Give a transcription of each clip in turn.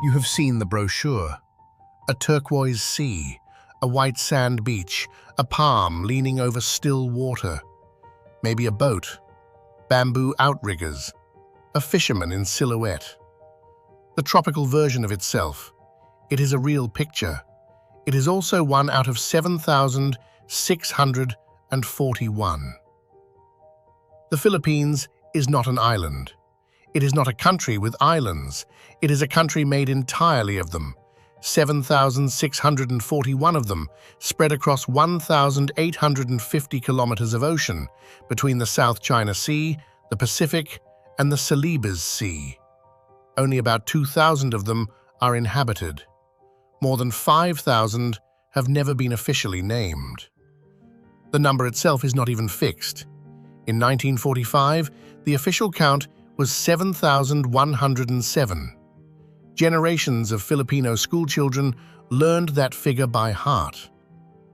You have seen the brochure. A turquoise sea, a white sand beach, a palm leaning over still water. Maybe a boat, bamboo outriggers, a fisherman in silhouette. The tropical version of itself. It is a real picture. It is also one out of 7,641. The Philippines is not an island. It is not a country with islands. It is a country made entirely of them. 7,641 of them, spread across 1,850 kilometers of ocean between the South China Sea, the Pacific, and the Celebes Sea. Only about 2,000 of them are inhabited. More than 5,000 have never been officially named. The number itself is not even fixed. In 1945, the official count was 7,107. Generations of Filipino schoolchildren learned that figure by heart.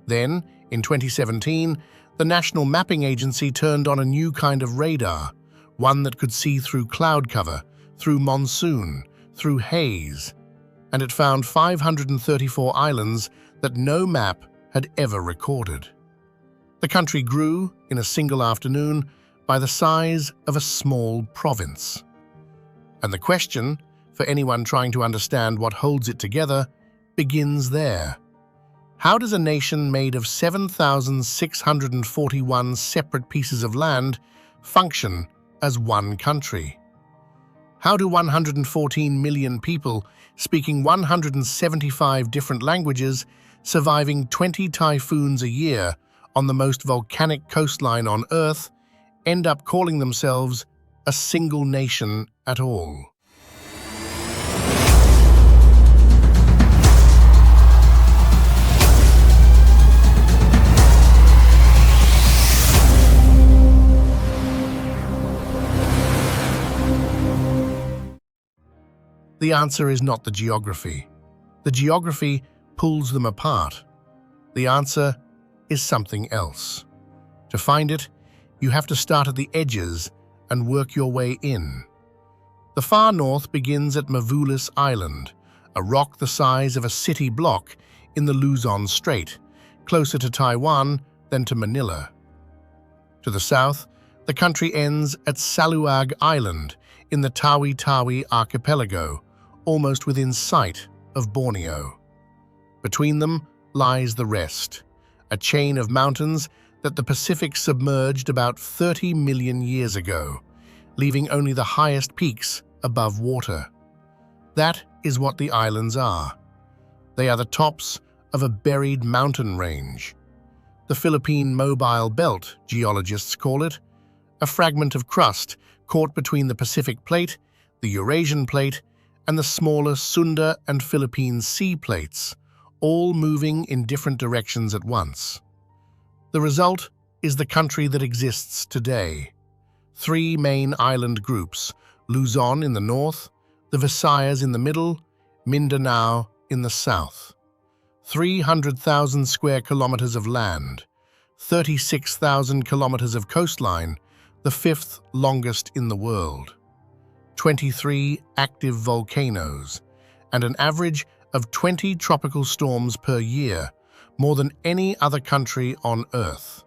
Then, in 2017, the National Mapping Agency turned on a new kind of radar, one that could see through cloud cover, through monsoon, through haze, and it found 534 islands that no map had ever recorded. The country grew, in a single afternoon, by the size of a small province. And the question, for anyone trying to understand what holds it together, begins there. How does a nation made of 7,641 separate pieces of land function as one country? How do 114 million people speaking 175 different languages, surviving 20 typhoons a year on the most volcanic coastline on Earth, end up calling themselves a single nation at all? The answer is not the geography. The geography pulls them apart. The answer is something else. To find it, you have to start at the edges and work your way in. The far north begins at Mavulis Island, a rock the size of a city block in the Luzon Strait, closer to Taiwan than to Manila. To the south, the country ends at Saluag Island in the Tawi-Tawi archipelago, almost within sight of Borneo. Between them lies the rest, a chain of mountains that the Pacific submerged about 30 million years ago, leaving only the highest peaks above water. That is what the islands are. They are the tops of a buried mountain range. The Philippine Mobile Belt, geologists call it, a fragment of crust caught between the Pacific Plate, the Eurasian Plate, and the smaller Sunda and Philippine Sea Plates, all moving in different directions at once. The result is the country that exists today. 3 main island groups, Luzon in the north, the Visayas in the middle, Mindanao in the south. 300,000 square kilometers of land, 36,000 kilometers of coastline, the 5th longest in the world. 23 active volcanoes, and an average of 20 tropical storms per year, more than any other country on Earth.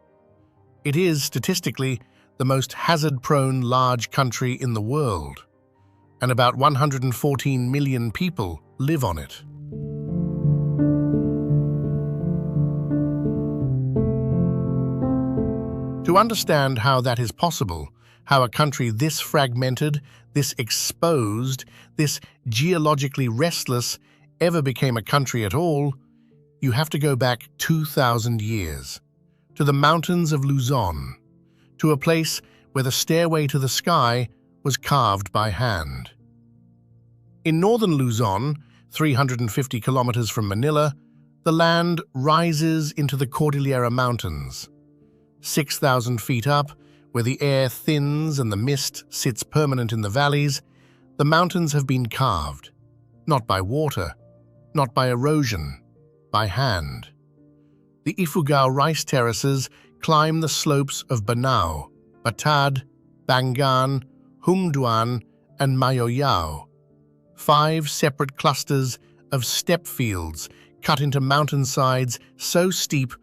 It is, statistically, the most hazard-prone large country in the world, and about 114 million people live on it. To understand how that is possible, how a country this fragmented, this exposed, this geologically restless ever became a country at all, you have to go back 2,000 years, to the mountains of Luzon, to a place where the stairway to the sky was carved by hand. In northern Luzon, 350 kilometers from Manila, the land rises into the Cordillera Mountains. 6,000 feet up, where the air thins and the mist sits permanent in the valleys, the mountains have been carved, not by water, not by erosion, by hand. The Ifugao rice terraces climb the slopes of Banaue, Batad, Bangan, Humduan, and Mayoyao. 5 separate clusters of steppe fields cut into mountainsides so steep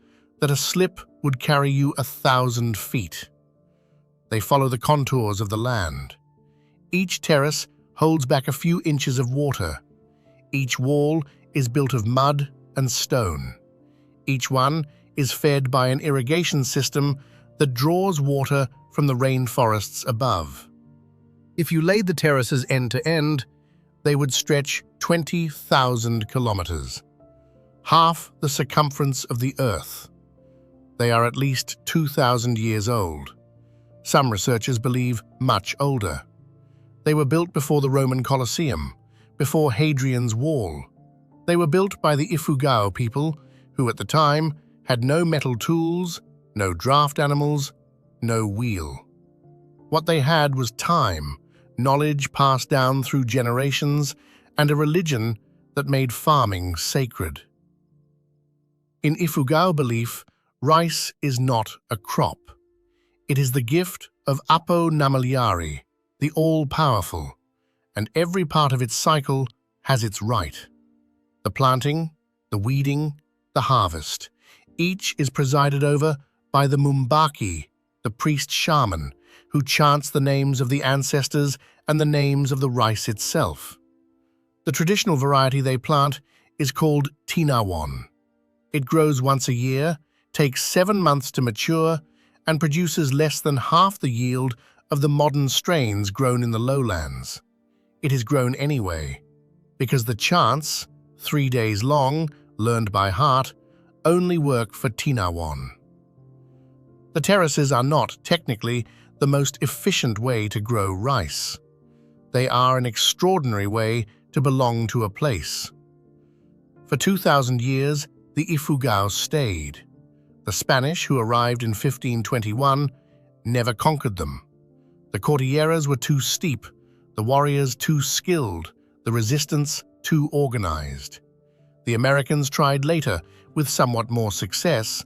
that a slip would carry you 1,000 feet. They follow the contours of the land. Each terrace holds back a few inches of water. Each wall is built of mud and stone. Each one is fed by an irrigation system that draws water from the rainforests above. If you laid the terraces end to end, they would stretch 20,000 kilometers, half the circumference of the Earth. They are at least 2,000 years old. Some researchers believe much older. They were built before the Roman Colosseum, before Hadrian's Wall. They were built by the Ifugao people, who at the time had no metal tools, no draft animals, no wheel. What they had was time, knowledge passed down through generations, and a religion that made farming sacred. In Ifugao belief, rice is not a crop. It is the gift of Apo Namalyari, the all-powerful, and every part of its cycle has its rite. The planting, the weeding, the harvest. Each is presided over by the Mumbaki, the priest-shaman, who chants the names of the ancestors and the names of the rice itself. The traditional variety they plant is called Tinawon. It grows once a year, takes 7 months to mature, and produces less than half the yield of the modern strains grown in the lowlands. It is grown anyway, because the chants, 3 days long, learned by heart, only work for Tinawon. The terraces are not, technically, the most efficient way to grow rice. They are an extraordinary way to belong to a place. For 2,000 years, the Ifugao stayed. The Spanish, who arrived in 1521, never conquered them. The Cordilleras were too steep, the warriors too skilled, the resistance too organized. The Americans tried later, with somewhat more success,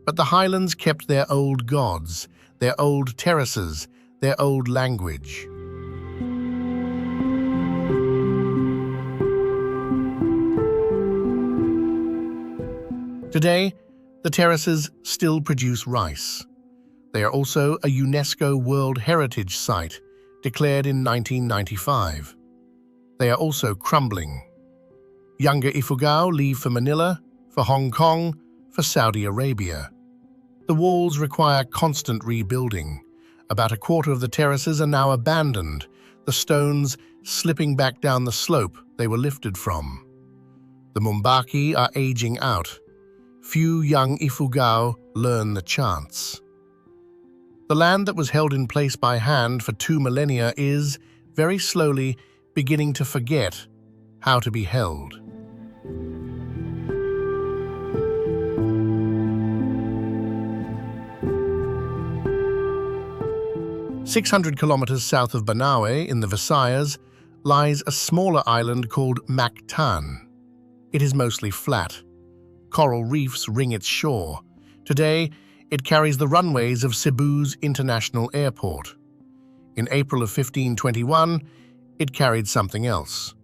but the highlands kept their old gods, their old terraces, their old language. Today, the terraces still produce rice. They are also a UNESCO World Heritage Site, declared in 1995. They are also crumbling. Younger Ifugao leave for Manila, for Hong Kong, for Saudi Arabia. The walls require constant rebuilding. About a quarter of the terraces are now abandoned, the stones slipping back down the slope they were lifted from. The Mumbaki are aging out. Few young Ifugao learn the chants. The land that was held in place by hand for 2 millennia is, very slowly, beginning to forget how to be held. "600 kilometers south of Banaue, in the Visayas, lies a smaller island called Mactan. It is mostly flat. Coral reefs ring its shore. Today, it carries the runways of Cebu's International Airport. In April of 1521, it carried something else.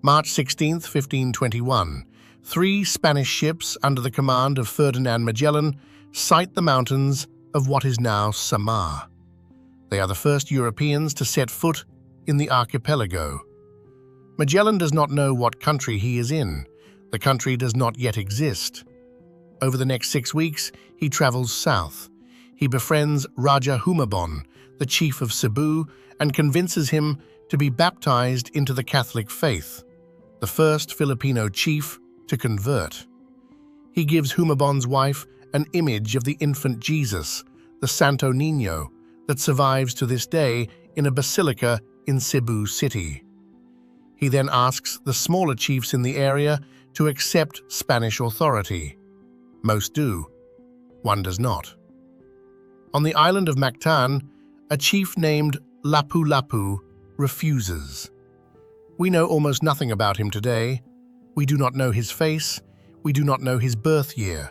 March 16, 1521, 3 Spanish ships under the command of Ferdinand Magellan sight the mountains of what is now Samar. They are the first Europeans to set foot in the archipelago. Magellan does not know what country he is in. The country does not yet exist. Over the next 6 weeks, he travels south. He befriends Raja Humabon, the chief of Cebu, and convinces him to be baptized into the Catholic faith, the first Filipino chief to convert. He gives Humabon's wife an image of the infant Jesus, the Santo Niño, that survives to this day in a basilica in Cebu City. He then asks the smaller chiefs in the area to accept Spanish authority. Most do. One does not. On the island of Mactan, a chief named Lapu-Lapu refuses. We know almost nothing about him today. We do not know his face. We do not know his birth year.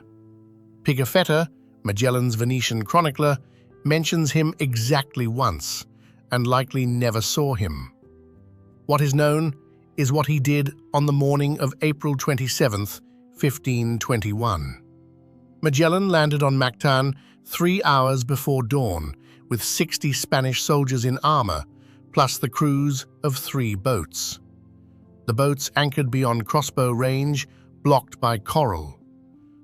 Pigafetta, Magellan's Venetian chronicler, mentions him exactly once, and likely never saw him. What is known is what he did on the morning of April 27th, 1521. Magellan landed on Mactan 3 hours before dawn with 60 Spanish soldiers in armor, plus the crews of 3 boats. The boats anchored beyond crossbow range, blocked by coral.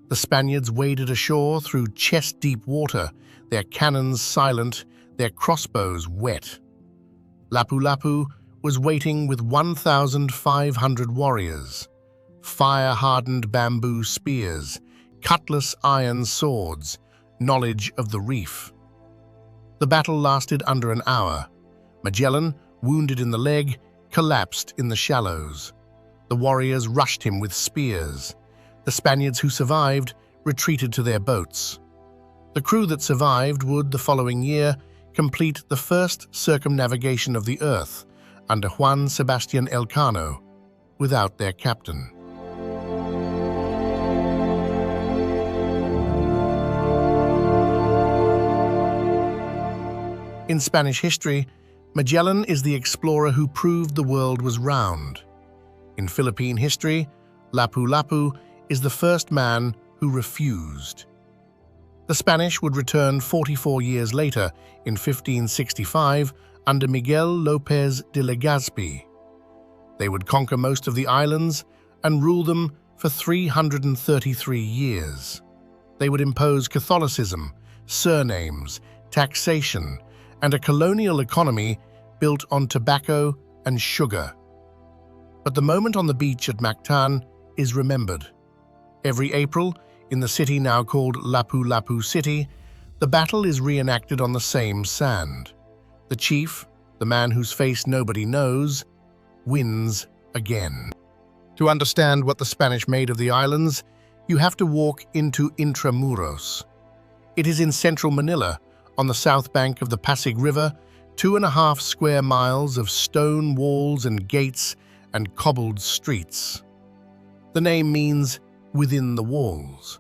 The Spaniards waded ashore through chest-deep water, their cannons silent, their crossbows wet. Lapu-Lapu was waiting with 1,500 warriors, fire-hardened bamboo spears, cutlass iron swords, knowledge of the reef. The battle lasted under an hour. Magellan, wounded in the leg, collapsed in the shallows. The warriors rushed him with spears. The Spaniards who survived retreated to their boats. The crew that survived would, the following year, complete the first circumnavigation of the Earth under Juan Sebastian Elcano, without their captain. In Spanish history, Magellan is the explorer who proved the world was round. In Philippine history, Lapu-Lapu is the first man who refused. The Spanish would return 44 years later, in 1565, under Miguel López de Legazpi. They would conquer most of the islands and rule them for 333 years. They would impose Catholicism, surnames, taxation, and a colonial economy built on tobacco and sugar. But the moment on the beach at Mactan is remembered. Every April, in the city now called Lapu-Lapu City, the battle is reenacted on the same sand. The chief, the man whose face nobody knows, wins again. To understand what the Spanish made of the islands, you have to walk into Intramuros. It is in central Manila, on the south bank of the Pasig River, 2.5 square miles of stone walls and gates and cobbled streets. The name means within the walls.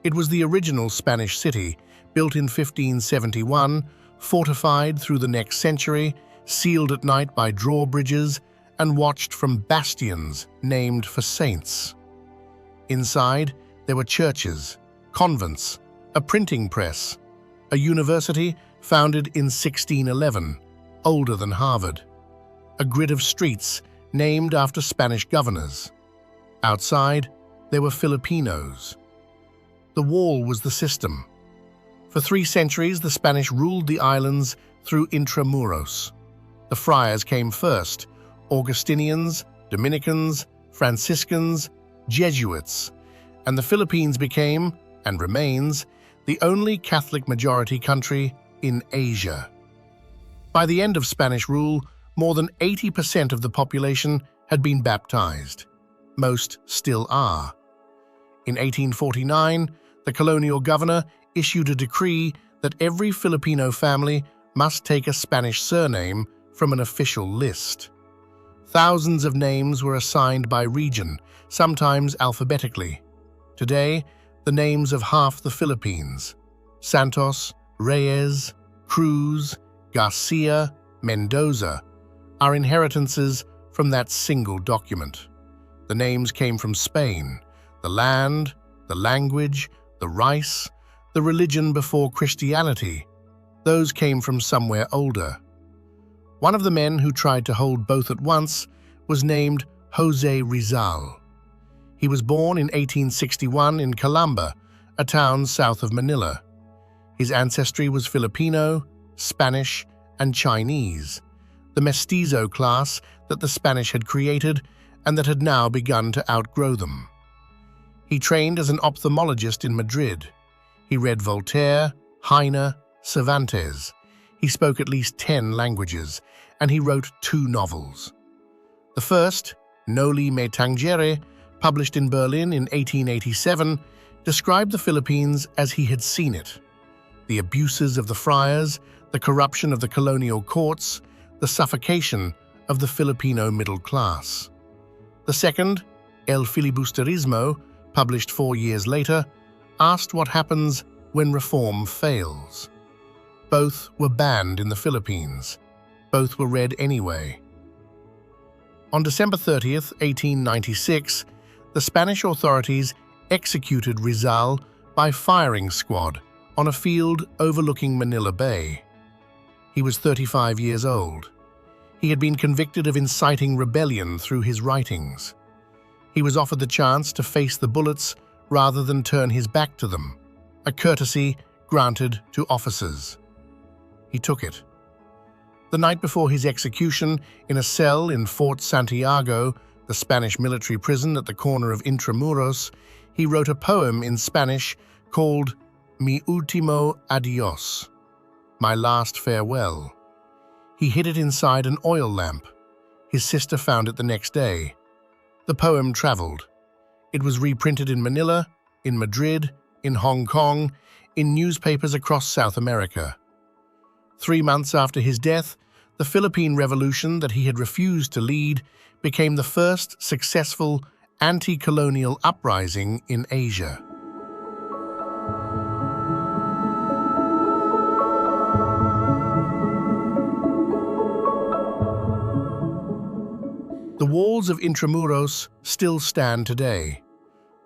It was the original Spanish city, built in 1571, fortified through the next century, sealed at night by drawbridges, and watched from bastions named for saints. Inside, there were churches, convents, a printing press, a university founded in 1611, older than Harvard, a grid of streets named after Spanish governors. Outside, there were Filipinos. The wall was the system. For 3 centuries, the Spanish ruled the islands through Intramuros. The friars came first: Augustinians, Dominicans, Franciscans, Jesuits, and the Philippines became, and remains, the only Catholic-majority country in Asia. By the end of Spanish rule, more than 80% of the population had been baptized. Most still are. In 1849, the colonial governor issued a decree that every Filipino family must take a Spanish surname from an official list. Thousands of names were assigned by region, sometimes alphabetically. Today, the names of half the Philippines, Santos, Reyes, Cruz, Garcia, Mendoza, are inheritances from that single document. The names came from Spain, the land, the language, the rice, the religion before Christianity. Those came from somewhere older. One of the men who tried to hold both at once was named Jose Rizal. He was born in 1861 in Calamba, a town south of Manila. His ancestry was Filipino, Spanish, and Chinese, the mestizo class that the Spanish had created and that had now begun to outgrow them. He trained as an ophthalmologist in Madrid. He read Voltaire, Heine, Cervantes. He spoke at least 10 languages, and he wrote 2 novels. The first, Noli Me Tangere, published in Berlin in 1887, described the Philippines as he had seen it: the abuses of the friars, the corruption of the colonial courts, the suffocation of the Filipino middle class. The second, El Filibusterismo, published 4 years later, asked what happens when reform fails. Both were banned in the Philippines. Both were read anyway. On December 30th, 1896, the Spanish authorities executed Rizal by firing squad on a field overlooking Manila Bay. He was 35 years old. He had been convicted of inciting rebellion through his writings. He was offered the chance to face the bullets rather than turn his back to them, a courtesy granted to officers. He took it. The night before his execution, in a cell in Fort Santiago, the Spanish military prison at the corner of Intramuros, he wrote a poem in Spanish called Mi Último Adiós, My Last Farewell. He hid it inside an oil lamp. His sister found it the next day. The poem traveled. It was reprinted in Manila, in Madrid, in Hong Kong, in newspapers across South America. 3 months after his death, the Philippine Revolution that he had refused to lead became the first successful anti-colonial uprising in Asia. The walls of Intramuros still stand today.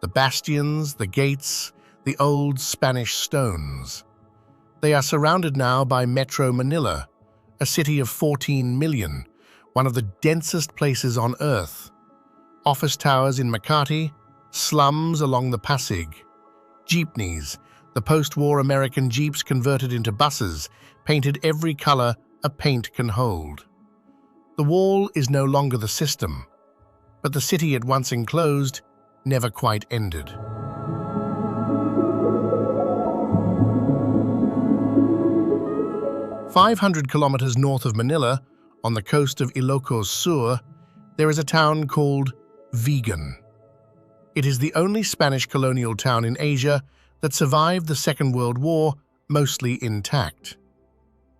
The bastions, the gates, the old Spanish stones. They are surrounded now by Metro Manila, a city of 14 million, one of the densest places on Earth. Office towers in Makati, slums along the Pasig, jeepneys, the post-war American jeeps converted into buses, painted every color a paint can hold. The wall is no longer the system, but the city it once enclosed never quite ended. "500 kilometers north of Manila, on the coast of Ilocos Sur, there is a town called Vigan. It is the only Spanish colonial town in Asia that survived the Second World War mostly intact.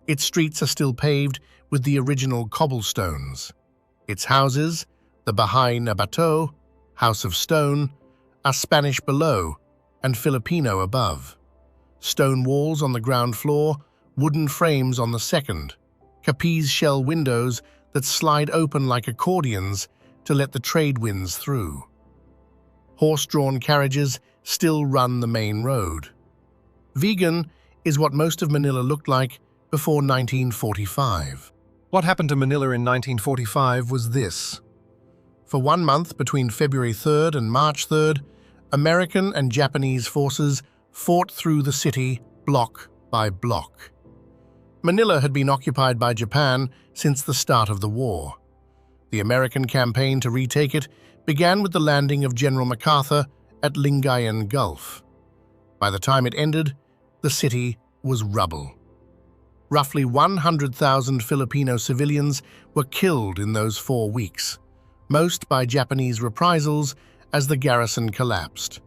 Its streets are still paved with the original cobblestones. Its houses, the Bahay na Bato, House of Stone, are Spanish below and Filipino above. Stone walls on the ground floor, wooden frames on the second, Capiz shell windows that slide open like accordions to let the trade winds through. Horse-drawn carriages still run the main road. Vigan is what most of Manila looked like before 1945. What happened to Manila in 1945 was this. For 1 month between February 3rd and March 3rd, American and Japanese forces fought through the city block by block. Manila had been occupied by Japan since the start of the war. The American campaign to retake it began with the landing of General MacArthur at Lingayen Gulf. By the time it ended, the city was rubble. Roughly 100,000 Filipino civilians were killed in those 4 weeks, most by Japanese reprisals as the garrison collapsed,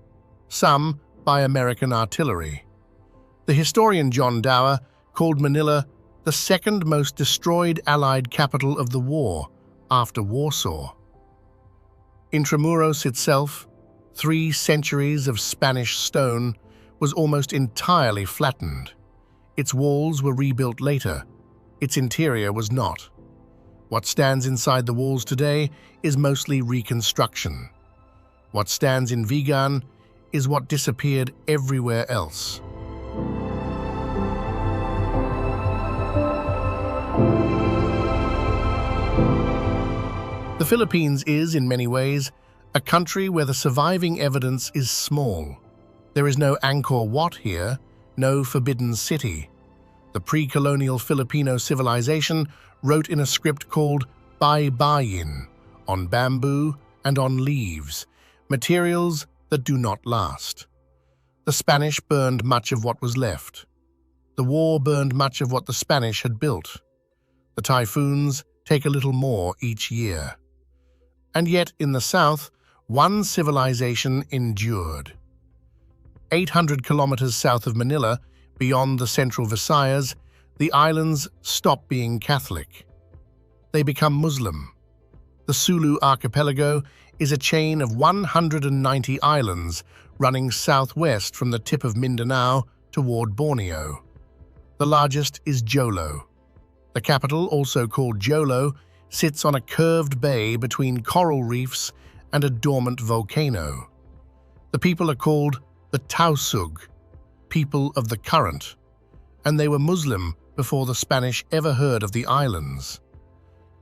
some by American artillery. The historian John Dower called Manila the second most destroyed Allied capital of the war after Warsaw. Intramuros itself, 3 centuries of Spanish stone, was almost entirely flattened. Its walls were rebuilt later. Its interior was not. What stands inside the walls today is mostly reconstruction. What stands in Vigan is what disappeared everywhere else. The Philippines is, in many ways, a country where the surviving evidence is small. There is no Angkor Wat here, no forbidden city. The pre-colonial Filipino civilization wrote in a script called Baybayin, on bamboo and on leaves, materials that do not last. The Spanish burned much of what was left. The war burned much of what the Spanish had built. The typhoons take a little more each year. And yet, in the south, one civilization endured. 800 kilometers south of Manila, beyond the central Visayas, the islands stop being Catholic. They become Muslim. The Sulu archipelago is a chain of 190 islands running southwest from the tip of Mindanao toward Borneo. The largest is Jolo. The capital, also called Jolo, sits on a curved bay between coral reefs and a dormant volcano. The people are called the Tausug, people of the current, and they were Muslim before the Spanish ever heard of the islands.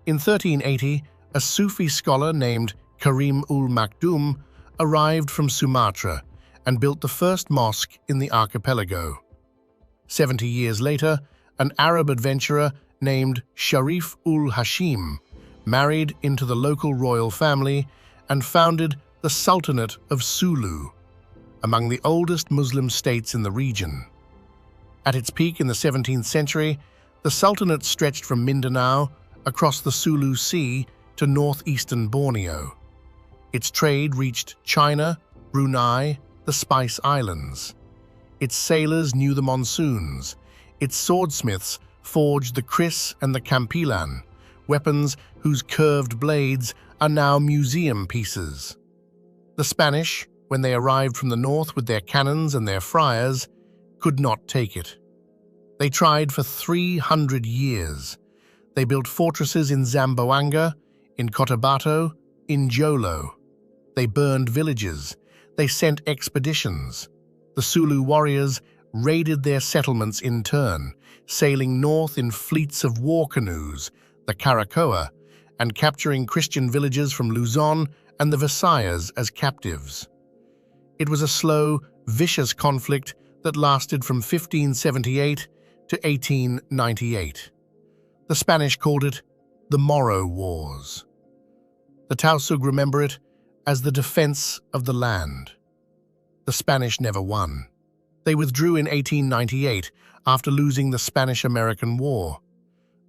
In 1380, a Sufi scholar named Karim-ul-Makdum arrived from Sumatra and built the first mosque in the archipelago. 70 years later, an Arab adventurer named Sharif-ul-Hashim married into the local royal family and founded the Sultanate of Sulu, among the oldest Muslim states in the region. At its peak in the 17th century, the Sultanate stretched from Mindanao across the Sulu Sea to northeastern Borneo. Its trade reached China, Brunei, the Spice Islands. Its sailors knew the monsoons. Its swordsmiths forged the kris and the kampilan, weapons whose curved blades are now museum pieces. The Spanish, when they arrived from the north with their cannons and their friars, could not take it. They tried for 300 years. They built fortresses in Zamboanga, in Cotabato, in Jolo. They burned villages. They sent expeditions. The Sulu warriors raided their settlements in turn, sailing north in fleets of war canoes, the Caracoa, and capturing Christian villages from Luzon and the Visayas as captives. It was a slow, vicious conflict that lasted from 1578 to 1898. The Spanish called it the Moro Wars. The Tausug remember it as the defense of the land. The Spanish never won. They withdrew in 1898 after losing the Spanish-American War.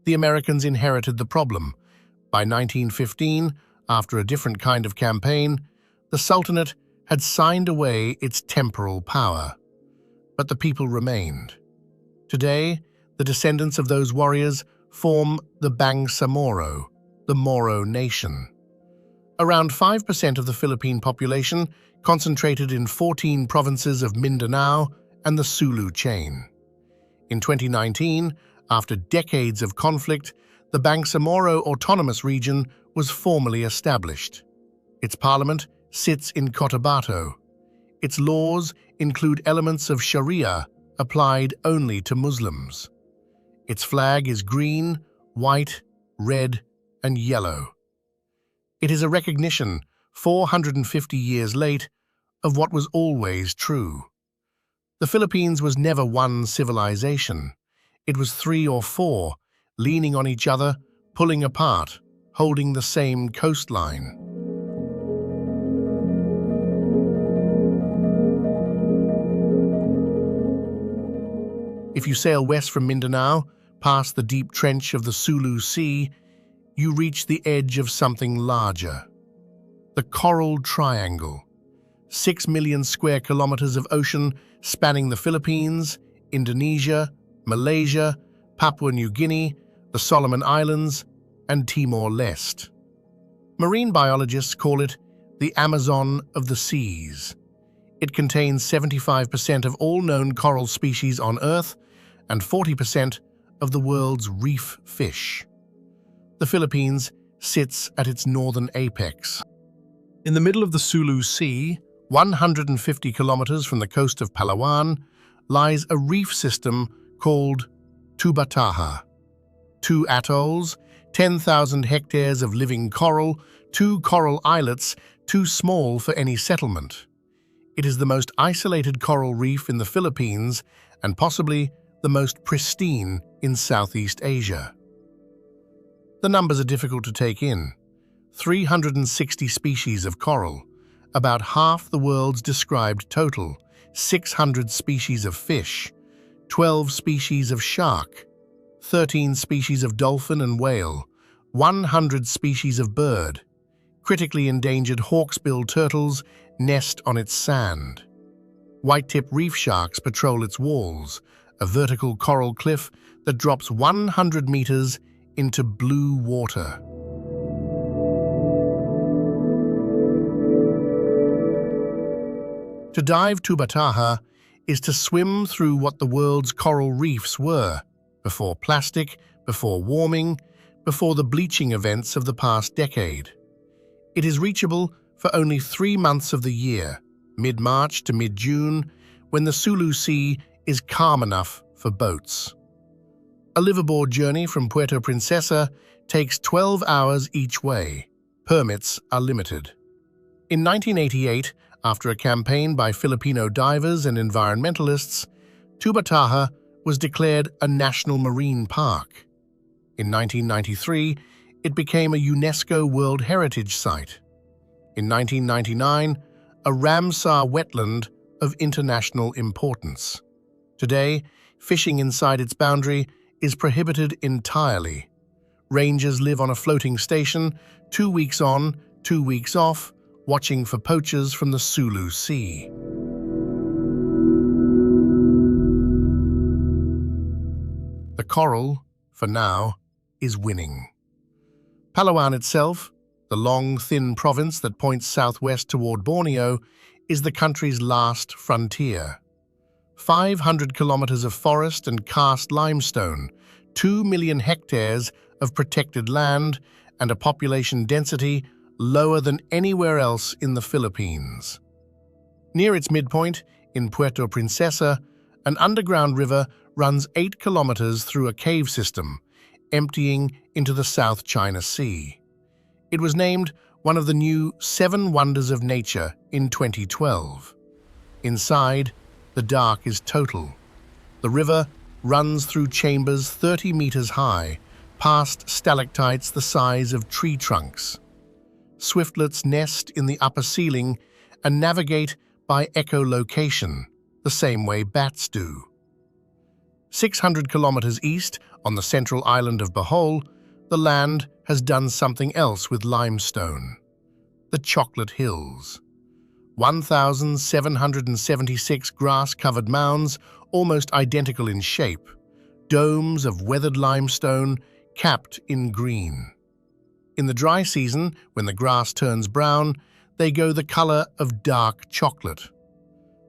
The Americans inherited the problem. By 1915, after a different kind of campaign, the Sultanate had signed away its temporal power. But the people remained. Today, the descendants of those warriors form the Bangsamoro, the Moro nation. Around 5% of the Philippine population concentrated in 14 provinces of Mindanao and the Sulu chain. In 2019, after decades of conflict, the Bangsamoro Autonomous Region was formally established. Its parliament sits in Cotabato. Its laws include elements of Sharia applied only to Muslims. Its flag is green, white, red, and yellow. It is a recognition, 450 years late, of what was always true. The Philippines was never one civilization. It was 3 or 4, leaning on each other, pulling apart, holding the same coastline. If you sail west from Mindanao, past the deep trench of the Sulu Sea, you reach the edge of something larger. The Coral Triangle. 6 million square kilometers of ocean spanning the Philippines, Indonesia, Malaysia, Papua New Guinea, the Solomon Islands, and Timor-Leste. Marine biologists call it the Amazon of the seas. It contains 75% of all known coral species on Earth and 40% of the world's reef fish. The Philippines sits at its northern apex. In the middle of the Sulu Sea, 150 kilometers from the coast of Palawan, lies a reef system called Tubataha. 2 atolls, 10,000 hectares of living coral, 2 coral islets too small for any settlement. It is the most isolated coral reef in the Philippines and possibly the most pristine in Southeast Asia. The numbers are difficult to take in. 360 species of coral, about half the world's described total, 600 species of fish, 12 species of shark, 13 species of dolphin and whale, 100 species of bird. Critically endangered hawksbill turtles nest on its sand. White-tip reef sharks patrol its walls, a vertical coral cliff that drops 100 meters into blue water. To dive Tubataha is to swim through what the world's coral reefs were, before plastic, before warming, before the bleaching events of the past decade. It is reachable for only 3 months of the year, mid-March to mid-June, when the Sulu Sea is calm enough for boats. A liveaboard journey from Puerto Princesa takes 12 hours each way. Permits are limited. In 1988, after a campaign by Filipino divers and environmentalists, Tubataha was declared a national marine park. In 1993, it became a UNESCO World Heritage Site. In 1999, a Ramsar wetland of international importance. Today, fishing inside its boundary is prohibited entirely. Rangers live on a floating station, 2 weeks on, 2 weeks off, watching for poachers from the Sulu Sea. The coral, for now, is winning. Palawan itself, the long, thin province that points southwest toward Borneo, is the country's last frontier. 500 kilometers of forest and karst limestone, 2 million hectares of protected land, and a population density lower than anywhere else in the Philippines. Near its midpoint, in Puerto Princesa, an underground river runs 8 kilometers through a cave system, emptying into the South China Sea. It was named one of the new 7 Wonders of Nature in 2012. Inside, the dark is total. The river runs through chambers 30 meters high, past stalactites the size of tree trunks. Swiftlets nest in the upper ceiling and navigate by echolocation, the same way bats do. 600 kilometers east, on the central island of Bohol, the land has done something else with limestone. The Chocolate Hills. 1,776 grass-covered mounds, almost identical in shape, domes of weathered limestone capped in green. In the dry season, when the grass turns brown, they go the color of dark chocolate.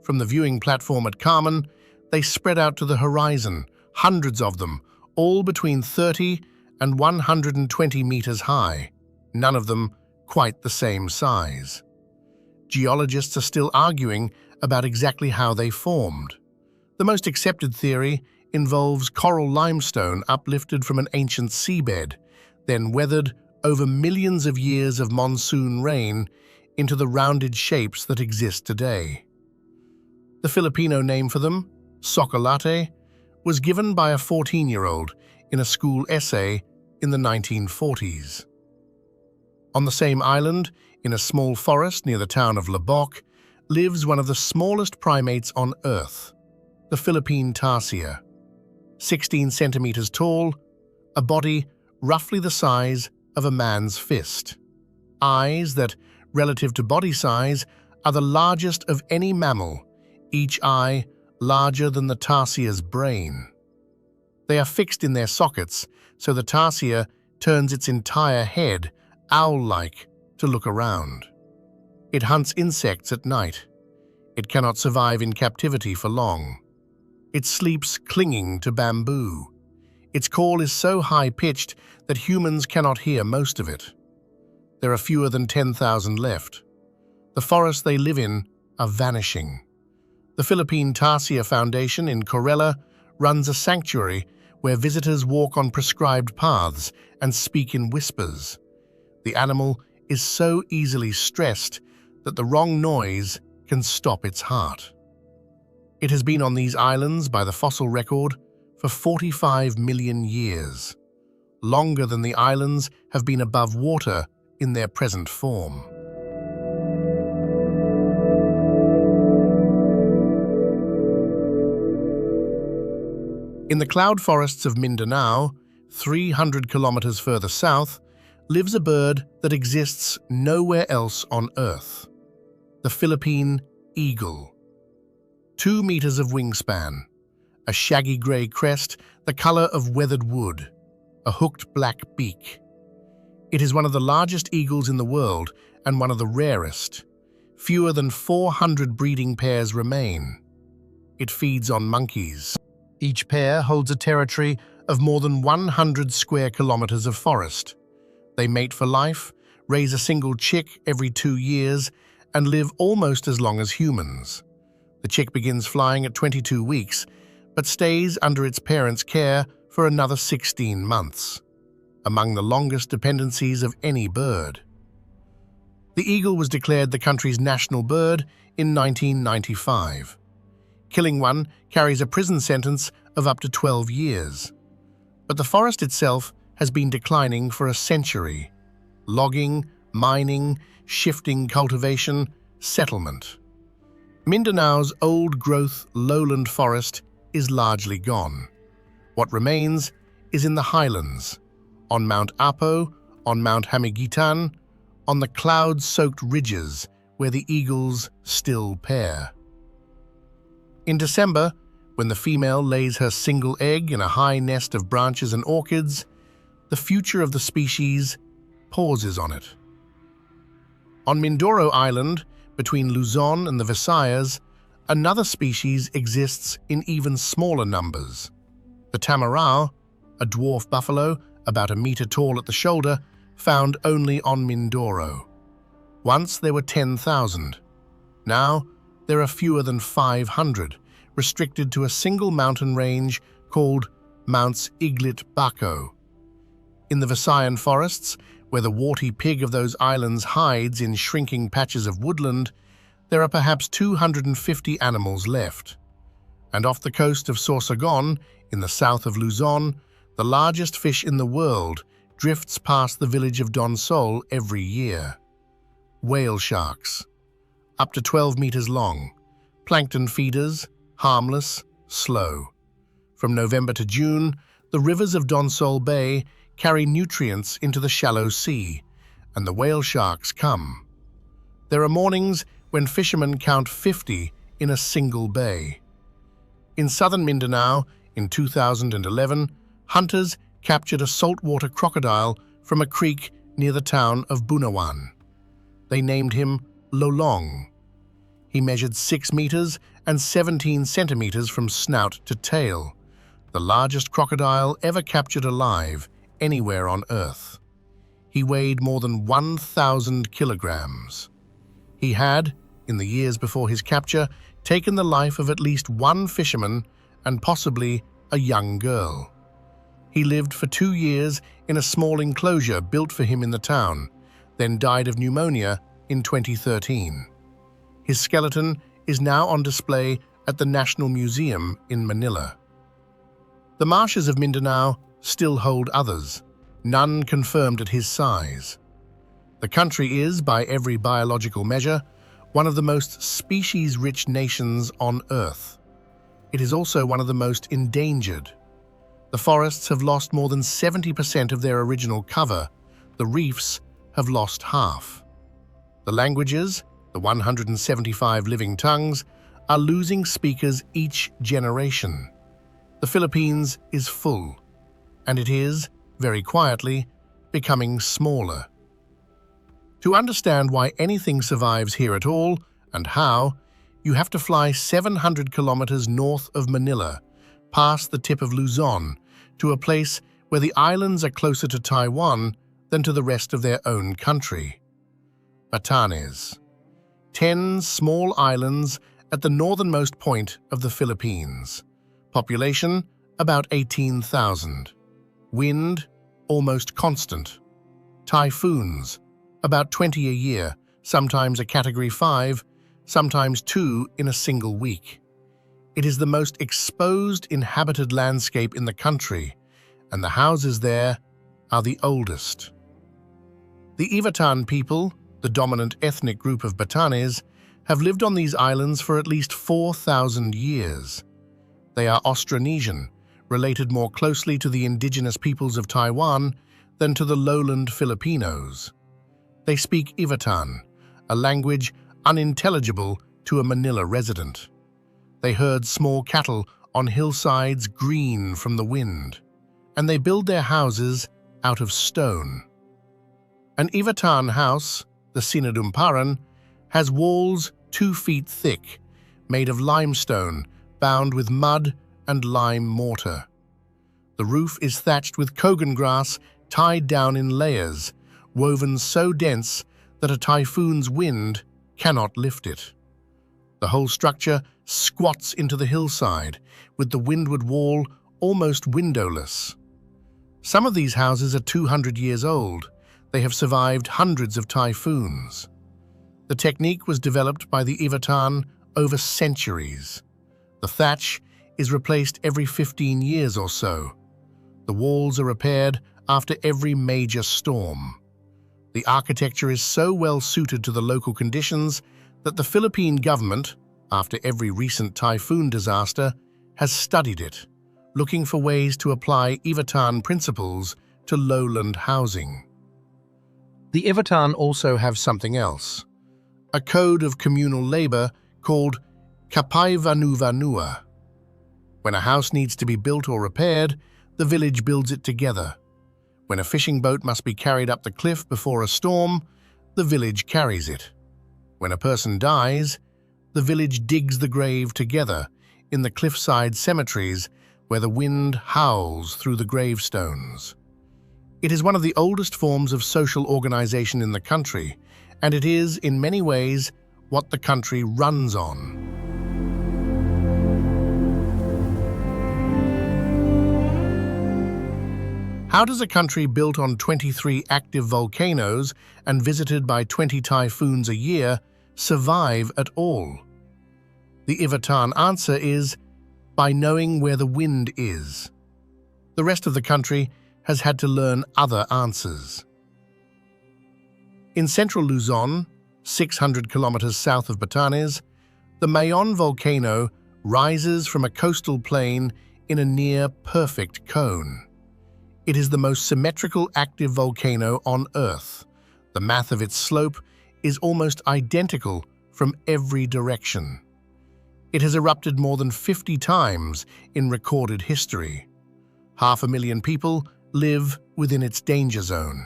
From the viewing platform at Carmen, they spread out to the horizon, hundreds of them, all between 30 and 120 meters high, none of them quite the same size. Geologists are still arguing about exactly how they formed. The most accepted theory involves coral limestone uplifted from an ancient seabed, then weathered over millions of years of monsoon rain into the rounded shapes that exist today. The Filipino name for them, Socolate, was given by a 14-year-old in a school essay in the 1940s. On the same island, in a small forest near the town of Labuc, lives one of the smallest primates on Earth, the Philippine tarsier. 16 centimeters tall, a body roughly the size of a man's fist. Eyes that, relative to body size, are the largest of any mammal, each eye larger than the tarsier's brain. They are fixed in their sockets, so the tarsier turns its entire head, owl-like, to look around. It hunts insects at night. It cannot survive in captivity for long. It sleeps clinging to bamboo. Its call is so high-pitched that humans cannot hear most of it. There are fewer than 10,000 left. The forests they live in are vanishing. The Philippine Tarsier Foundation in Corella runs a sanctuary where visitors walk on prescribed paths and speak in whispers. The animal is so easily stressed that the wrong noise can stop its heart. It has been on these islands by the fossil record for 45 million years, longer than the islands have been above water in their present form. In the cloud forests of Mindanao, 300 kilometers further south, lives a bird that exists nowhere else on Earth, the Philippine eagle. 2 meters of wingspan, a shaggy grey crest the color of weathered wood, a hooked black beak. It is one of the largest eagles in the world and one of the rarest. Fewer than 400 breeding pairs remain. It feeds on monkeys. Each pair holds a territory of more than 100 square kilometers of forest. They mate for life, raise a single chick every 2 years, and live almost as long as humans. The chick begins flying at 22 weeks, but stays under its parents' care for another 16 months, among the longest dependencies of any bird. The eagle was declared the country's national bird in 1995. Killing one carries a prison sentence of up to 12 years. But the forest itself has been declining for a century. Logging, mining, shifting cultivation, settlement. Mindanao's old-growth lowland forest is largely gone. What remains is in the highlands, on Mount Apo, on Mount Hamigitan, on the cloud-soaked ridges where the eagles still pair. In December, when the female lays her single egg in a high nest of branches and orchids, the future of the species pauses on it. On Mindoro Island, between Luzon and the Visayas, another species exists in even smaller numbers. The tamarau, a dwarf buffalo about 1 meter tall at the shoulder, found only on Mindoro. Once there were 10,000. Now there are fewer than 500, restricted to a single mountain range called Mounts Iglit-Bako. In the Visayan forests, where the warty pig of those islands hides in shrinking patches of woodland, there are perhaps 250 animals left. And off the coast of Sorsogon, in the south of Luzon, the largest fish in the world drifts past the village of Donsol every year. Whale sharks, up to 12 meters long, plankton feeders, harmless, slow. From November to June, the rivers of Donsol Bay carry nutrients into the shallow sea, and the whale sharks come. There are mornings when fishermen count 50 in a single bay. In southern Mindanao, in 2011, hunters captured a saltwater crocodile from a creek near the town of Bunawan. They named him Lolong. He measured 6 meters and 17 centimeters from snout to tail, the largest crocodile ever captured alive anywhere on Earth. He weighed more than 1,000 kilograms. He had, in the years before his capture, taken the life of at least one fisherman and possibly a young girl. He lived for 2 years in a small enclosure built for him in the town, then died of pneumonia in 2013. His skeleton is now on display at the National Museum in Manila. The marshes of Mindanao still hold others, none confirmed at his size. The country is, by every biological measure, one of the most species-rich nations on Earth. It is also one of the most endangered. The forests have lost more than 70% of their original cover. The reefs have lost half. The languages, the 175 living tongues, are losing speakers each generation. The Philippines is full, and it is, very quietly, becoming smaller. To understand why anything survives here at all, and how, you have to fly 700 kilometers north of Manila, past the tip of Luzon, to a place where the islands are closer to Taiwan than to the rest of their own country. Batanes. 10 small islands at the northernmost point of the Philippines. Population, about 18,000. Wind, almost constant. Typhoons, about 20 a year, sometimes a Category 5, sometimes 2 in a single week. It is the most exposed inhabited landscape in the country, and the houses there are the oldest. The Ivatan people, the dominant ethnic group of Batanes, have lived on these islands for at least 4,000 years. They are Austronesian, related more closely to the indigenous peoples of Taiwan than to the lowland Filipinos. They speak Ivatan, a language unintelligible to a Manila resident. They herd small cattle on hillsides green from the wind, and they build their houses out of stone. An Ivatan house, the Sinadumparan, has walls 2 feet thick, made of limestone bound with mud and lime mortar. The roof is thatched with kogan grass tied down in layers, woven so dense that a typhoon's wind cannot lift it. The whole structure squats into the hillside, with the windward wall almost windowless. Some of these houses are 200 years old. They have survived hundreds of typhoons. The technique was developed by the Ivatan over centuries. The thatch is replaced every 15 years or so. The walls are repaired after every major storm. The architecture is so well suited to the local conditions that the Philippine government, after every recent typhoon disaster, has studied it, looking for ways to apply Ivatan principles to lowland housing. The Ivatan also have something else, a code of communal labor called Kapay-Vanuvanua. When a house needs to be built or repaired, the village builds it together. When a fishing boat must be carried up the cliff before a storm, the village carries it. When a person dies, the village digs the grave together in the cliffside cemeteries where the wind howls through the gravestones. It is one of the oldest forms of social organization in the country, and it is, in many ways, what the country runs on. How does a country built on 23 active volcanoes and visited by 20 typhoons a year survive at all? The Ivatan answer is by knowing where the wind is. The rest of the country has had to learn other answers. In central Luzon, 600 kilometers south of Batanes, the Mayon volcano rises from a coastal plain in a near-perfect cone. It is the most symmetrical active volcano on Earth. The math of its slope is almost identical from every direction. It has erupted more than 50 times in recorded history. 500,000 people live within its danger zone.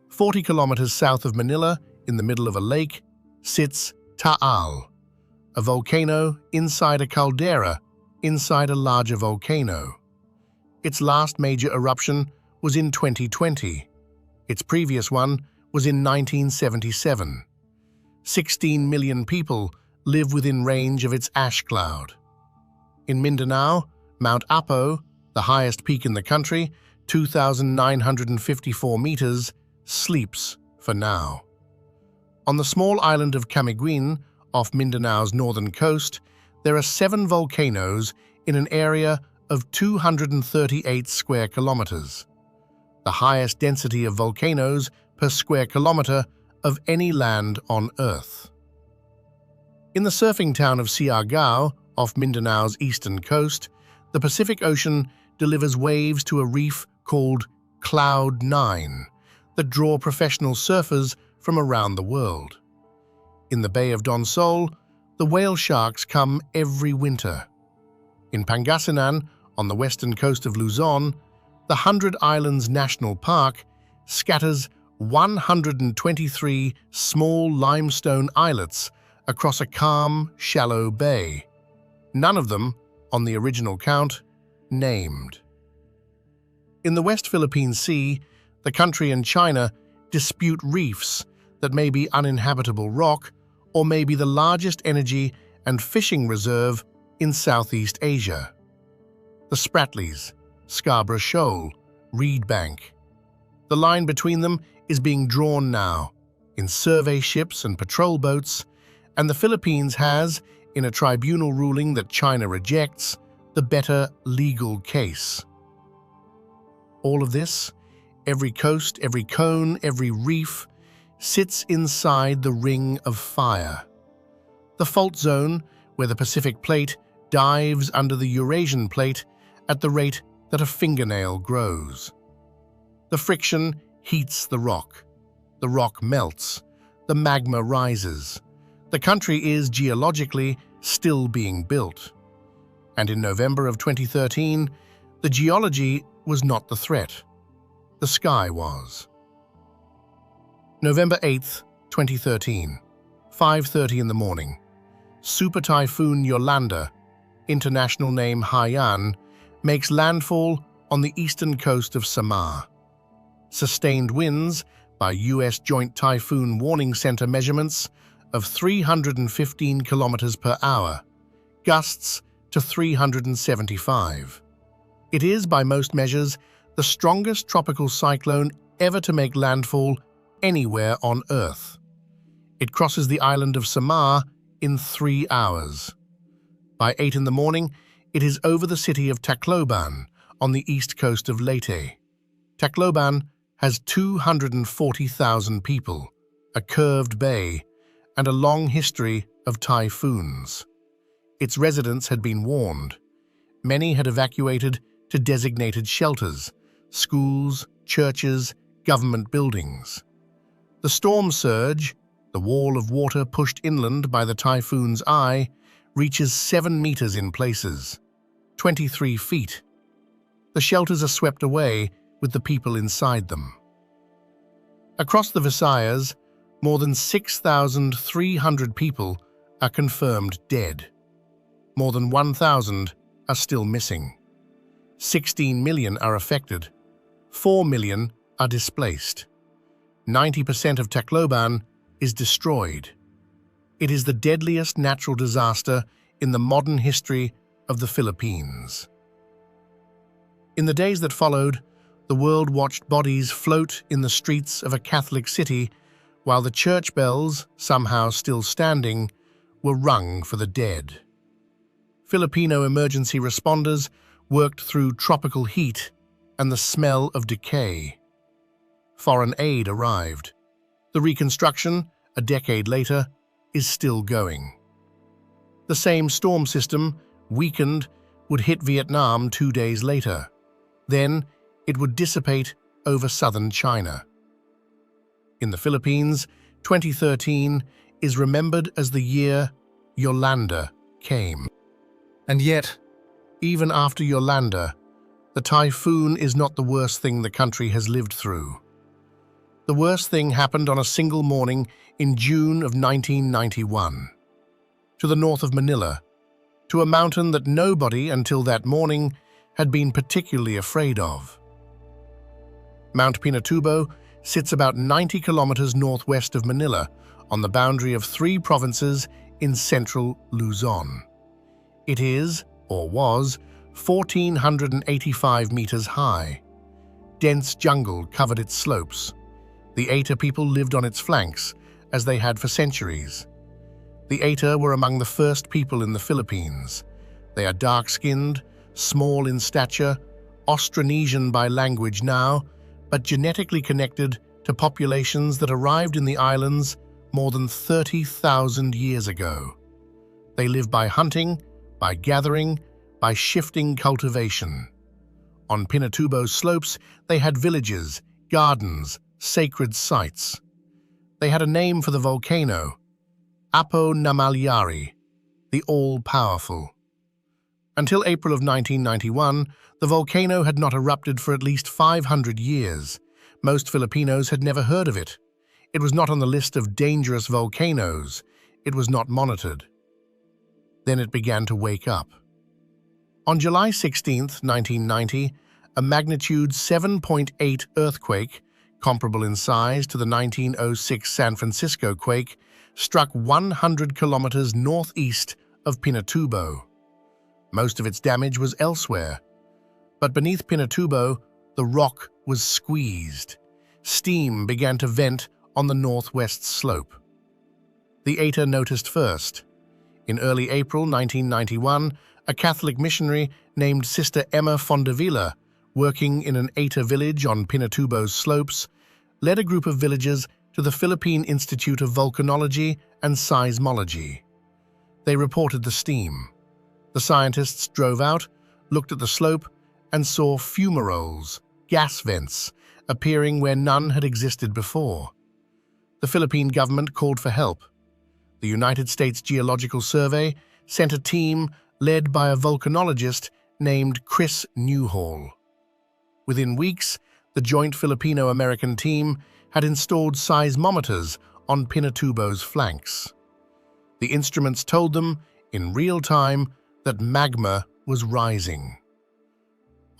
40 kilometers south of Manila, in the middle of a lake, sits Taal, a volcano inside a caldera inside a larger volcano. Its last major eruption was in 2020. Its previous one was in 1977. 16 million people live within range of its ash cloud. In Mindanao, Mount Apo, the highest peak in the country, 2,954 meters, sleeps for now. On the small island of Camiguin, off Mindanao's northern coast, there are 7 volcanoes in an area of 238 square kilometers, the highest density of volcanoes per square kilometer of any land on Earth. In the surfing town of Siargao, off Mindanao's eastern coast, the Pacific Ocean delivers waves to a reef called Cloud 9 that draw professional surfers from around the world. In the Bay of Donsol, the whale sharks come every winter. In Pangasinan, on the western coast of Luzon, the 100 Islands National Park scatters 123 small limestone islets across a calm, shallow bay, none of them, on the original count, named. In the West Philippine Sea, the country and China dispute reefs that may be uninhabitable rock or may be the largest energy and fishing reserve in Southeast Asia. The Spratlys, Scarborough Shoal, Reed Bank. The line between them is being drawn now, in survey ships and patrol boats, and the Philippines has, in a tribunal ruling that China rejects, the better legal case. All of this, every coast, every cone, every reef, sits inside the ring of fire. The fault zone, where the Pacific Plate dives under the Eurasian Plate at the rate that a fingernail grows. The friction heats the rock melts, the magma rises. The country is geologically still being built. And in November of 2013, the geology was not the threat. The sky was. November 8th, 2013, 5:30 in the morning. Super Typhoon Yolanda, international name Haiyan, makes landfall on the eastern coast of Samar. Sustained winds, by U.S. Joint Typhoon Warning Center measurements, of 315 kilometers per hour, gusts to 375. It is, by most measures, the strongest tropical cyclone ever to make landfall anywhere on Earth. It crosses the island of Samar in 3 hours. By 8 in the morning, it is over the city of Tacloban on the east coast of Leyte. Tacloban has 240,000 people, a curved bay, and a long history of typhoons. Its residents had been warned. Many had evacuated to designated shelters, schools, churches, government buildings. The storm surge, the wall of water pushed inland by the typhoon's eye, reaches 7 meters in places, 23 feet. The shelters are swept away with the people inside them. Across the Visayas, more than 6,300 people are confirmed dead. More than 1,000 are still missing. 16 million are affected. 4 million are displaced. 90% of Tacloban is destroyed. It is the deadliest natural disaster in the modern history of the Philippines. In the days that followed, the world watched bodies float in the streets of a Catholic city while the church bells, somehow still standing, were rung for the dead. Filipino emergency responders worked through tropical heat and the smell of decay. Foreign aid arrived. The reconstruction, a decade later, is still going. The same storm system, weakened, would hit Vietnam 2 days later. Then, it would dissipate over southern China. In the Philippines, 2013 is remembered as the year Yolanda came. And yet, even after Yolanda, the typhoon is not the worst thing the country has lived through. The worst thing happened on a single morning in June of 1991. To the north of Manila, to a mountain that nobody until that morning had been particularly afraid of. Mount Pinatubo sits about 90 kilometers northwest of Manila on the boundary of 3 provinces in central Luzon. It is, or was, 1,485 meters high. Dense jungle covered its slopes. The Aita people lived on its flanks, as they had for centuries. The Aita were among the first people in the Philippines. They are dark-skinned, small in stature, Austronesian by language now, but genetically connected to populations that arrived in the islands more than 30,000 years ago. They live by hunting, by gathering, by shifting cultivation. On Pinatubo's slopes, they had villages, gardens, sacred sites. They had a name for the volcano, Apo Namalyari, the all-powerful. Until April of 1991, the volcano had not erupted for at least 500 years. Most Filipinos had never heard of it. It was not on the list of dangerous volcanoes. It was not monitored. Then it began to wake up. On July 16, 1990, a magnitude 7.8 earthquake, comparable in size to the 1906 San Francisco quake, struck 100 kilometers northeast of Pinatubo. Most of its damage was elsewhere. But beneath Pinatubo, the rock was squeezed. Steam began to vent on the northwest slope. The Aita noticed first. In early April 1991, a Catholic missionary named Sister Emma Fondavilla, working in an Aita village on Pinatubo's slopes, led a group of villagers to the Philippine Institute of Volcanology and Seismology. They reported the steam. The scientists drove out, looked at the slope, and saw fumaroles, gas vents, appearing where none had existed before. The Philippine government called for help. The United States Geological Survey sent a team led by a volcanologist named Chris Newhall. Within weeks, the joint Filipino-American team had installed seismometers on Pinatubo's flanks. The instruments told them, in real time, that magma was rising.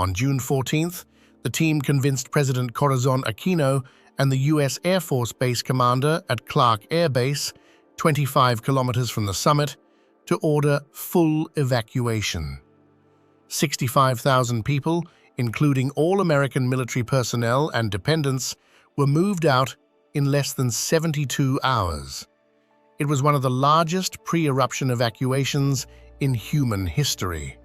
On June 14th, the team convinced President Corazon Aquino and the U.S. Air Force Base commander at Clark Air Base, 25 kilometers from the summit, to order full evacuation. 65,000 people, including all American military personnel and dependents, were moved out in less than 72 hours. It was one of the largest pre-eruption evacuations in human history.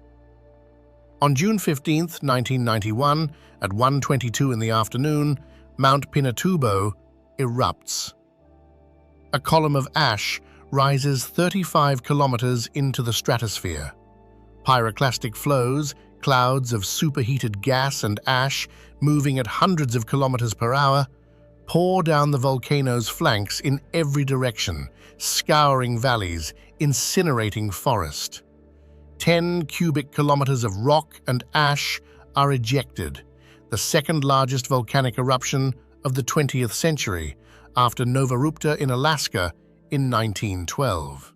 On June 15, 1991, at 1:22 in the afternoon, Mount Pinatubo erupts. A column of ash rises 35 kilometers into the stratosphere. Pyroclastic flows, clouds of superheated gas and ash moving at hundreds of kilometers per hour, pour down the volcano's flanks in every direction, scouring valleys, incinerating forest. 10 cubic kilometers of rock and ash are ejected, the second largest volcanic eruption of the 20th century, after Nova Rupta in Alaska in 1912.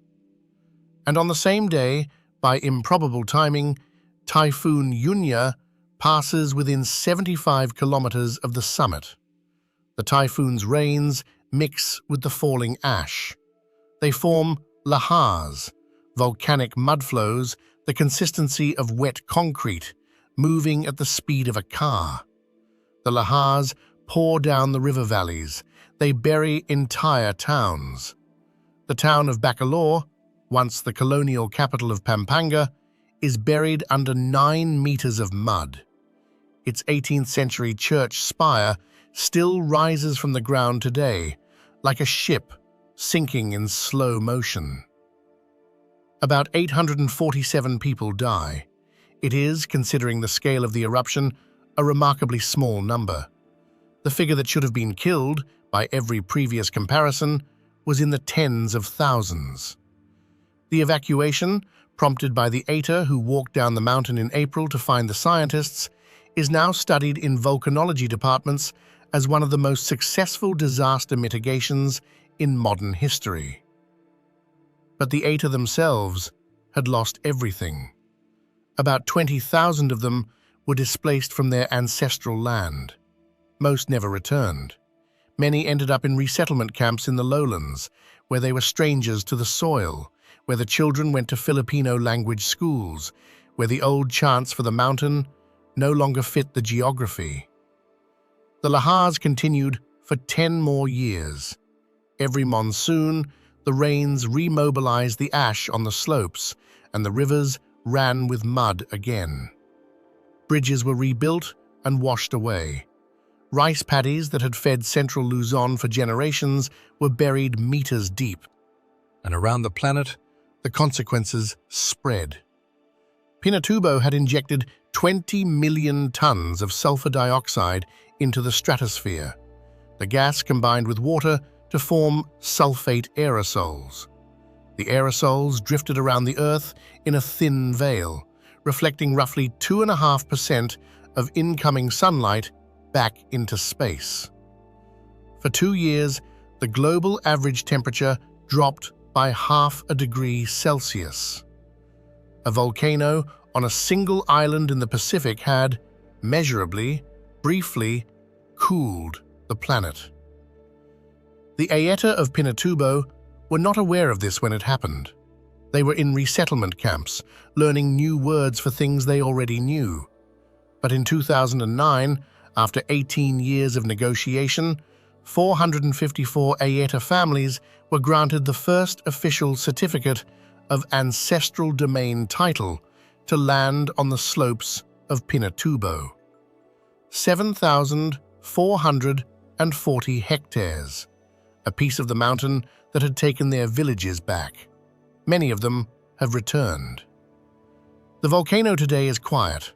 And on the same day, by improbable timing, Typhoon Yunya passes within 75 kilometers of the summit. The typhoon's rains mix with the falling ash. They form lahars, volcanic mudflows, the consistency of wet concrete, moving at the speed of a car. The lahars pour down the river valleys. They bury entire towns. The town of Bacolor, once the colonial capital of Pampanga, is buried under 9 meters of mud. Its 18th century church spire still rises from the ground today, like a ship sinking in slow motion. About 847 people die. It is, considering the scale of the eruption, a remarkably small number. The figure that should have been killed, by every previous comparison, was in the tens of thousands. The evacuation, prompted by the ATA who walked down the mountain in April to find the scientists, is now studied in volcanology departments as one of the most successful disaster mitigations in modern history. But the ATA themselves had lost everything. About 20,000 of them were displaced from their ancestral land. Most never returned. Many ended up in resettlement camps in the lowlands, where they were strangers to the soil, where the children went to Filipino-language schools, where the old chants for the mountain no longer fit the geography. The lahars continued for 10 more years. Every monsoon, the rains remobilized the ash on the slopes, and the rivers ran with mud again. Bridges were rebuilt and washed away. Rice paddies that had fed central Luzon for generations were buried meters deep. And around the planet, the consequences spread. Pinatubo had injected 20 million tons of sulfur dioxide into the stratosphere. The gas combined with water to form sulfate aerosols. The aerosols drifted around the Earth in a thin veil, reflecting roughly 2.5% of incoming sunlight back into space. For 2 years, the global average temperature dropped by 0.5 degrees Celsius. A volcano on a single island in the Pacific had, measurably, briefly, cooled the planet. The Ayeta of Pinatubo were not aware of this when it happened. They were in resettlement camps, learning new words for things they already knew. But in 2009, after 18 years of negotiation, 454 Ayeta families were granted the first official certificate of ancestral domain title to land on the slopes of Pinatubo. 7,440 hectares, a piece of the mountain that had taken their villages back. Many of them have returned. The volcano today is quiet.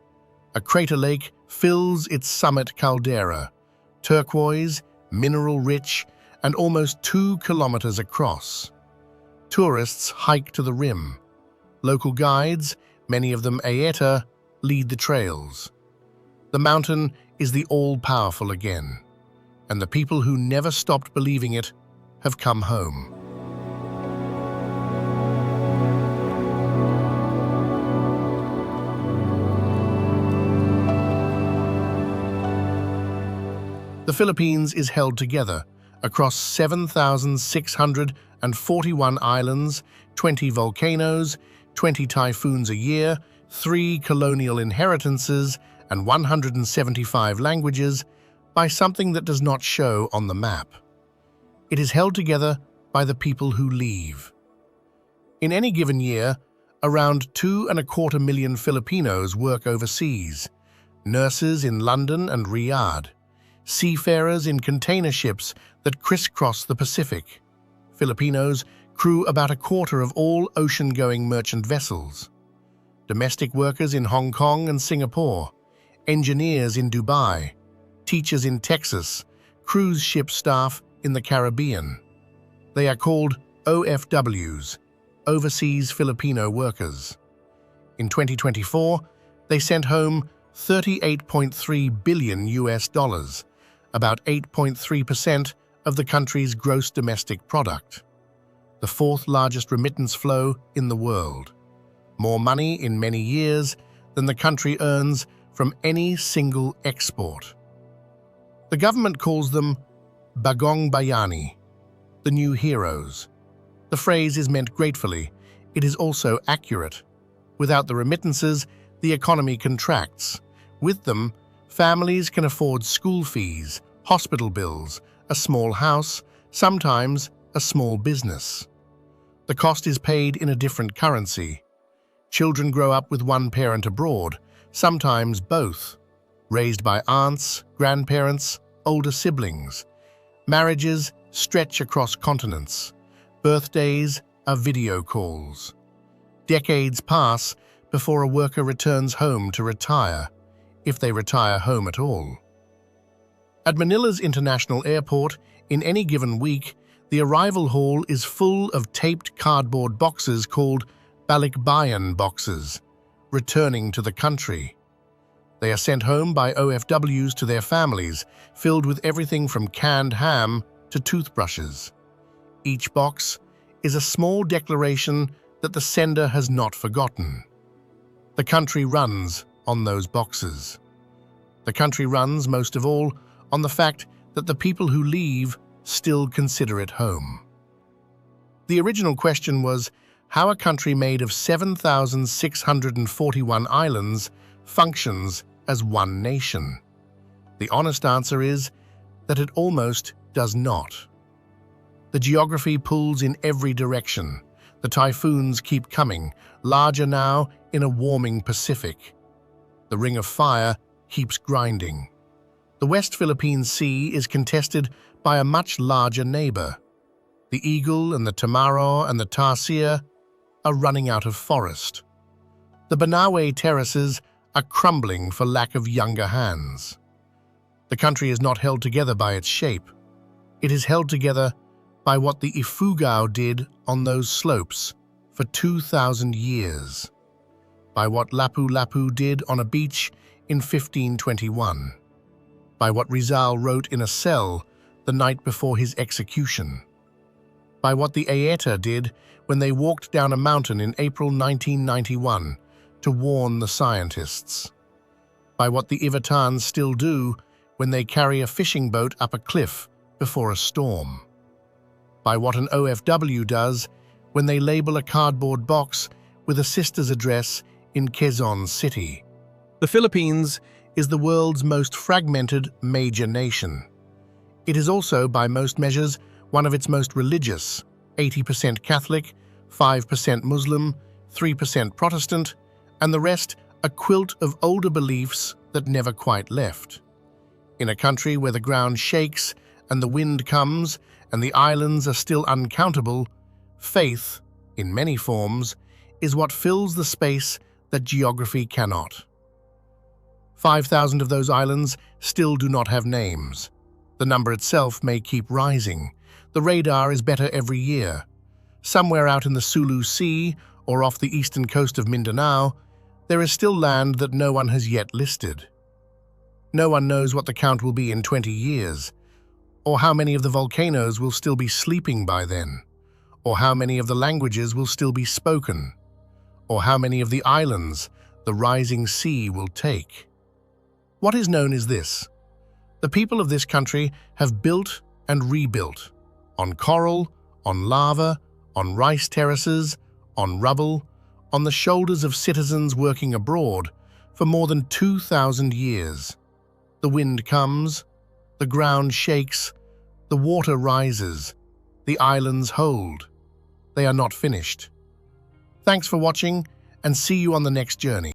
A crater lake fills its summit caldera, turquoise, mineral-rich, and almost 2 kilometers across. Tourists hike to the rim. Local guides, many of them Ayeta, lead the trails. The mountain is the all-powerful again, and the people who never stopped believing it have come home. The Philippines is held together across 7,641 islands, 20 volcanoes, 20 typhoons a year, 3 colonial inheritances, and 175 languages by something that does not show on the map. It is held together by the people who leave. In any given year, around 2.25 million Filipinos work overseas, nurses in London and Riyadh, seafarers in container ships that crisscross the Pacific. Filipinos crew about a quarter of all ocean-going merchant vessels. Domestic workers in Hong Kong and Singapore, engineers in Dubai, teachers in Texas, cruise ship staff in the Caribbean. They are called OFWs, Overseas Filipino Workers. In 2024, they sent home $38.3 billion, about 8.3% of the country's gross domestic product, the fourth largest remittance flow in the world, more money in many years than the country earns from any single export. The government calls them Bagong Bayani, the new heroes. The phrase is meant gratefully. It is also accurate. Without the remittances, the economy contracts. With them, families can afford school fees, hospital bills, a small house, sometimes a small business. The cost is paid in a different currency. Children grow up with one parent abroad, sometimes both, raised by aunts, grandparents, older siblings. Marriages stretch across continents. Birthdays are video calls. Decades pass before a worker returns home to retire, if they retire home at all. At Manila's International Airport, in any given week, the arrival hall is full of taped cardboard boxes called balikbayan boxes, returning to the country. They are sent home by OFWs to their families, filled with everything from canned ham to toothbrushes. Each box is a small declaration that the sender has not forgotten. The country runs on those boxes. The country runs, most of all, on the fact that the people who leave still consider it home. The original question was how a country made of 7,641 islands functions as one nation. The honest answer is that it almost does not. The geography pulls in every direction. The typhoons keep coming, larger now in a warming Pacific. The ring of fire keeps grinding. The West Philippine Sea is contested by a much larger neighbor. The Eagle and the Tamaraw and the Tarsier are running out of forest. The Banaue terraces are crumbling for lack of younger hands. The country is not held together by its shape. It is held together by what the Ifugao did on those slopes for 2,000 years, by what Lapu-Lapu did on a beach in 1521, by what Rizal wrote in a cell the night before his execution, by what the Aeta did when they walked down a mountain in April 1991 to warn the scientists, by what the Ivitans still do when they carry a fishing boat up a cliff before a storm, by what an OFW does when they label a cardboard box with a sister's address in Quezon City. The Philippines is the world's most fragmented major nation. It is also, by most measures, one of its most religious, 80% Catholic, 5% Muslim, 3% Protestant, and the rest a quilt of older beliefs that never quite left. In a country where the ground shakes and the wind comes and the islands are still uncountable, faith, in many forms, is what fills the space that geography cannot. 5,000 of those islands still do not have names. The number itself may keep rising. The radar is better every year. Somewhere out in the Sulu Sea or off the eastern coast of Mindanao, there is still land that no one has yet listed. No one knows what the count will be in 20 years, or how many of the volcanoes will still be sleeping by then, or how many of the languages will still be spoken, or how many of the islands the rising sea will take. What is known is this: The people of this country have built and rebuilt on coral, on lava, on rice terraces, on rubble, on the shoulders of citizens working abroad for more than 2,000 years. The wind comes, the ground shakes, the water rises, the islands hold. They are not finished. Thanks for watching, and see you on the next journey.